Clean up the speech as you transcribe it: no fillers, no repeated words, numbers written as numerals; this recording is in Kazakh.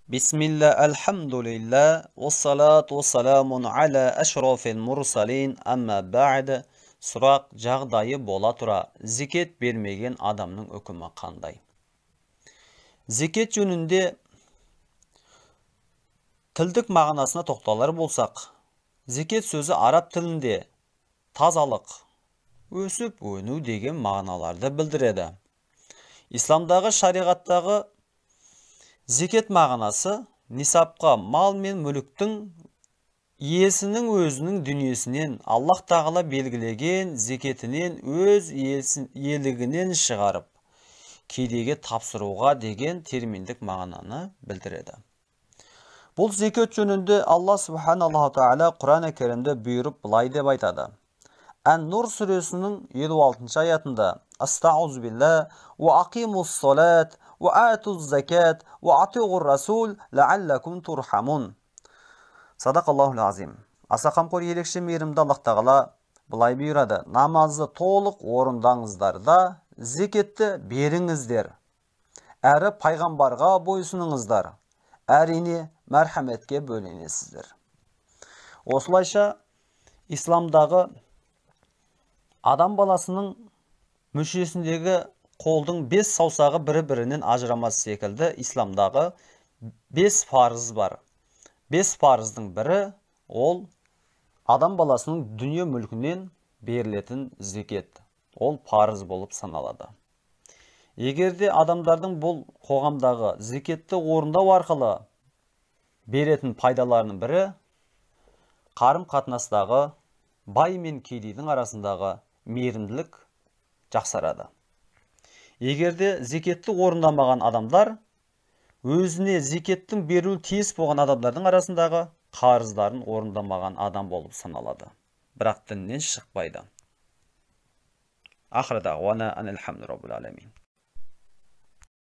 Bismillah, alhamdulillah, wassalatu wassalamun ala ashrafil mursalin, amma ba'd. Сұрақ жағдайы бола тұра, зекет бермеген адамның үкімі қандай? Зекет жөнінде тілдік мағынасына тоқталар болсақ, зекет сөзі араб тілінде тазалық, өсіп өну деген мағыналарды білдіреді. Исламдағы шариғаттағы зекет мағынасы нисапқа мал мен мүліктің иесінің өзінің дүниесінен Аллах тағала белгілеген зекетінен өз иелігінен шығарып, кедейге тапсыруға деген терминдік мағынаны білдіреді. Бұл зекет жөнінде Алла субханаллаху тағала Құран-ы Кәрімде бұйырып былай деп айтады. Ан-Нур сүресінің 56 аятында: Астаузубилла ва ақимус-салат ва атуз-закат ва атиғур-расул лааллакум турхамун. Садақаллахул азим. Аса қамқор ерекше мейірімді Аллах тағала былай бұйырады: намазды толық орындаңыздар да зекетті беріңіздер, әрі пайғамбарға бойсыныңыздар, әрине мәрхәметке бөленесіздер. Осылайша исламдағы адам баласының мүшесіндегі қолдың 5 саусағы бірі-бірінен ажырамас секілді исламдағы 5 парыз бар. 5 парыздың бірі ол адам баласының дүние мүлкінен берілетін зекет. Ол парыз болып саналады. Егерде адамдардың бұл қоғамдағы зекетті орындау арқылы беретін пайдаларының бірі қарым-қатынастағы бай мен кедейдің арасындағы мейірімділік жақсарады. Егерде зекетті орындамаған адамдар өзіне зекеттің берілуі тиіс болған адамдардың арасындағы қарыздарын орындамаған адам болып саналады. Бірақ діннен шықпайды. Ақырда